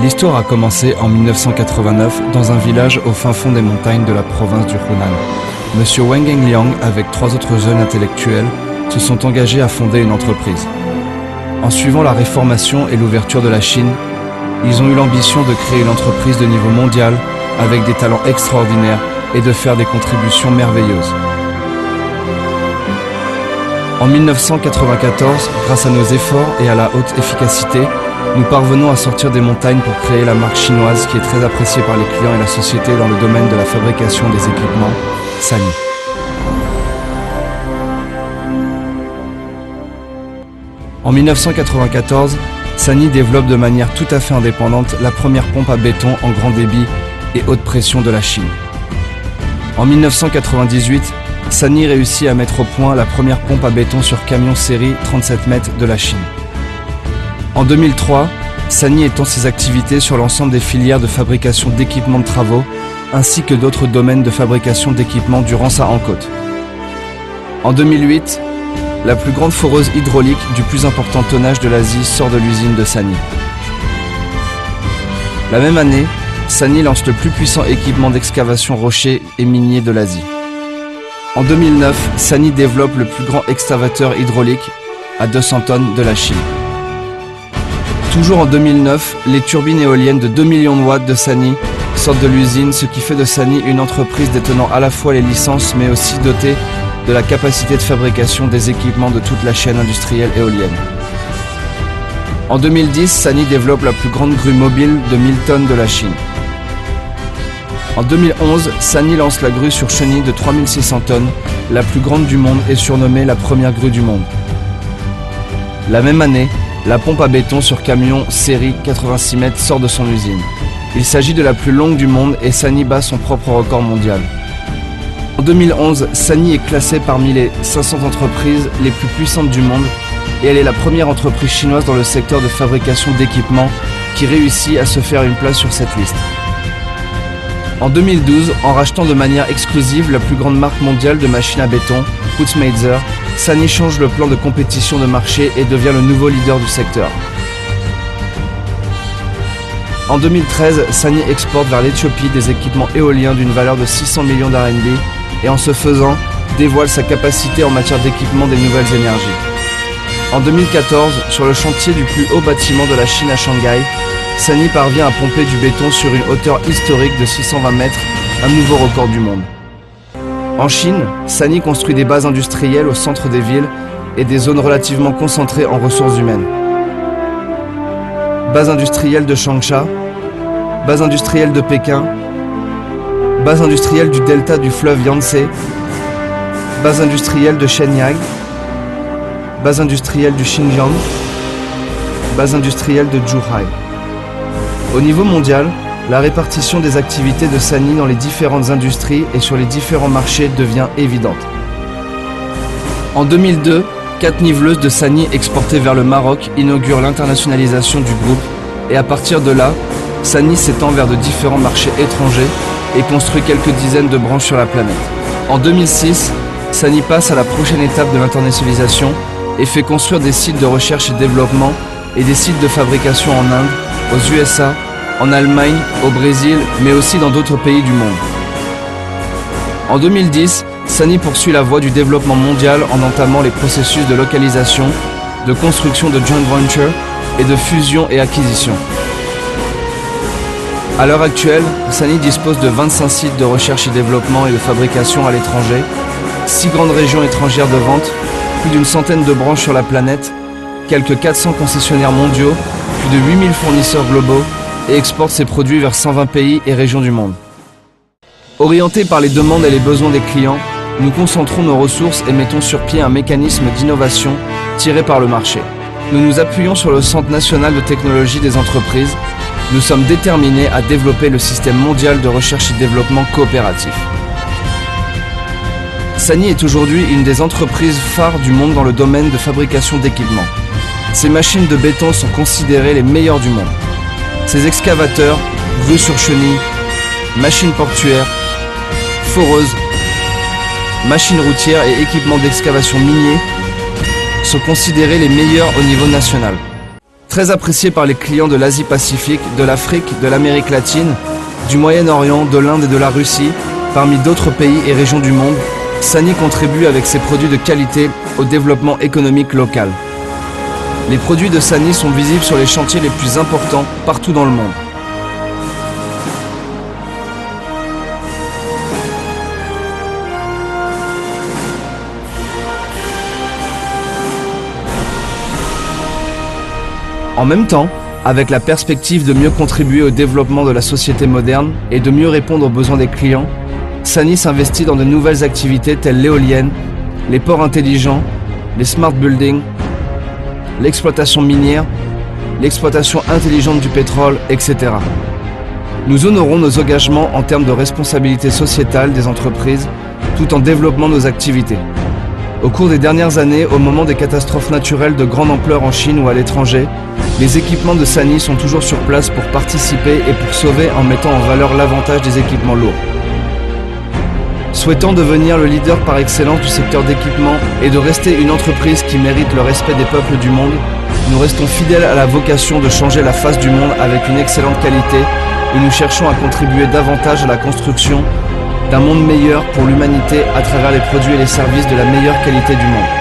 L'histoire a commencé en 1989 dans un village au fin fond des montagnes de la province du Hunan. Monsieur Wang Engliang, avec 3 autres jeunes intellectuels, se sont engagés à fonder une entreprise. En suivant la réformation et l'ouverture de la Chine, ils ont eu l'ambition de créer une entreprise de niveau mondial avec des talents extraordinaires et de faire des contributions merveilleuses. En 1994, grâce à nos efforts et à la haute efficacité, nous parvenons à sortir des montagnes pour créer la marque chinoise qui est très appréciée par les clients et la société dans le domaine de la fabrication des équipements, Sany. En 1994, Sany développe de manière tout à fait indépendante la première pompe à béton en grand débit et haute pression de la Chine. En 1998, Sany réussit à mettre au point la première pompe à béton sur camion série 37 mètres de la Chine. En 2003, Sany étend ses activités sur l'ensemble des filières de fabrication d'équipements de travaux, ainsi que d'autres domaines de fabrication d'équipements durant sa en-côte. En 2008, la plus grande foreuse hydraulique du plus important tonnage de l'Asie sort de l'usine de Sany. La même année, Sany lance le plus puissant équipement d'excavation rocher et minier de l'Asie. En 2009, Sany développe le plus grand excavateur hydraulique à 200 tonnes de la Chine. Toujours en 2009, les turbines éoliennes de 2 millions de watts de Sany sortent de l'usine, ce qui fait de Sany une entreprise détenant à la fois les licences mais aussi dotée de la capacité de fabrication des équipements de toute la chaîne industrielle éolienne. En 2010, Sany développe la plus grande grue mobile de 1000 tonnes de la Chine. En 2011, Sany lance la grue sur chenille de 3600 tonnes, la plus grande du monde et surnommée la première grue du monde. La même année, la pompe à béton sur camion série 86 mètres sort de son usine. Il s'agit de la plus longue du monde et Sany bat son propre record mondial. En 2011, Sany est classée parmi les 500 entreprises les plus puissantes du monde et elle est la première entreprise chinoise dans le secteur de fabrication d'équipements qui réussit à se faire une place sur cette liste. En 2012, en rachetant de manière exclusive la plus grande marque mondiale de machines à béton, Putzmayzer, Sany change le plan de compétition de marché et devient le nouveau leader du secteur. En 2013, Sany exporte vers l'Éthiopie des équipements éoliens d'une valeur de 600 millions d'RMB et en ce faisant, dévoile sa capacité en matière d'équipement des nouvelles énergies. En 2014, sur le chantier du plus haut bâtiment de la Chine à Shanghai, Sany parvient à pomper du béton sur une hauteur historique de 620 mètres, un nouveau record du monde. En Chine, Sany construit des bases industrielles au centre des villes et des zones relativement concentrées en ressources humaines. Base industrielle de Changsha, base industrielle de Pékin, base industrielle du delta du fleuve Yangtze, base industrielle de Shenyang, base industrielle du Xinjiang, base industrielle de Zhuhai. Au niveau mondial, la répartition des activités de Sany dans les différentes industries et sur les différents marchés devient évidente. En 2002, 4 niveleuses de Sany exportées vers le Maroc inaugurent l'internationalisation du groupe et à partir de là, Sany s'étend vers de différents marchés étrangers et construit quelques dizaines de branches sur la planète. En 2006, Sany passe à la prochaine étape de l'internationalisation et fait construire des sites de recherche et développement et des sites de fabrication en Inde, aux USA, en Allemagne, au Brésil, mais aussi dans d'autres pays du monde. En 2010, Sany poursuit la voie du développement mondial en entamant les processus de localisation, de construction de joint venture et de fusion et acquisition. À l'heure actuelle, Sany dispose de 25 sites de recherche et développement et de fabrication à l'étranger, 6 grandes régions étrangères de vente, plus d'une centaine de branches sur la planète, quelques 400 concessionnaires mondiaux, plus de 8000 fournisseurs globaux et exporte ses produits vers 120 pays et régions du monde. Orientés par les demandes et les besoins des clients, nous concentrons nos ressources et mettons sur pied un mécanisme d'innovation tiré par le marché. Nous nous appuyons sur le Centre national de technologie des entreprises. Nous sommes déterminés à développer le système mondial de recherche et développement coopératif. Sany est aujourd'hui une des entreprises phares du monde dans le domaine de fabrication d'équipements. Ces machines de béton sont considérées les meilleures du monde. Ces excavateurs, grues sur chenille, machines portuaires, foreuses, machines routières et équipements d'excavation miniers sont considérés les meilleurs au niveau national. Très apprécié par les clients de l'Asie-Pacifique, de l'Afrique, de l'Amérique latine, du Moyen-Orient, de l'Inde et de la Russie, parmi d'autres pays et régions du monde, Sany contribue avec ses produits de qualité au développement économique local. Les produits de Sany sont visibles sur les chantiers les plus importants partout dans le monde. En même temps, avec la perspective de mieux contribuer au développement de la société moderne et de mieux répondre aux besoins des clients, Sany s'investit dans de nouvelles activités telles l'éolienne, les ports intelligents, les smart buildings, l'exploitation minière, l'exploitation intelligente du pétrole, etc. Nous honorons nos engagements en termes de responsabilité sociétale des entreprises tout en développant nos activités. Au cours des dernières années, au moment des catastrophes naturelles de grande ampleur en Chine ou à l'étranger, les équipements de Sany sont toujours sur place pour participer et pour sauver en mettant en valeur l'avantage des équipements lourds. Souhaitant devenir le leader par excellence du secteur d'équipement et de rester une entreprise qui mérite le respect des peuples du monde, nous restons fidèles à la vocation de changer la face du monde avec une excellente qualité et nous cherchons à contribuer davantage à la construction d'un monde meilleur pour l'humanité à travers les produits et les services de la meilleure qualité du monde.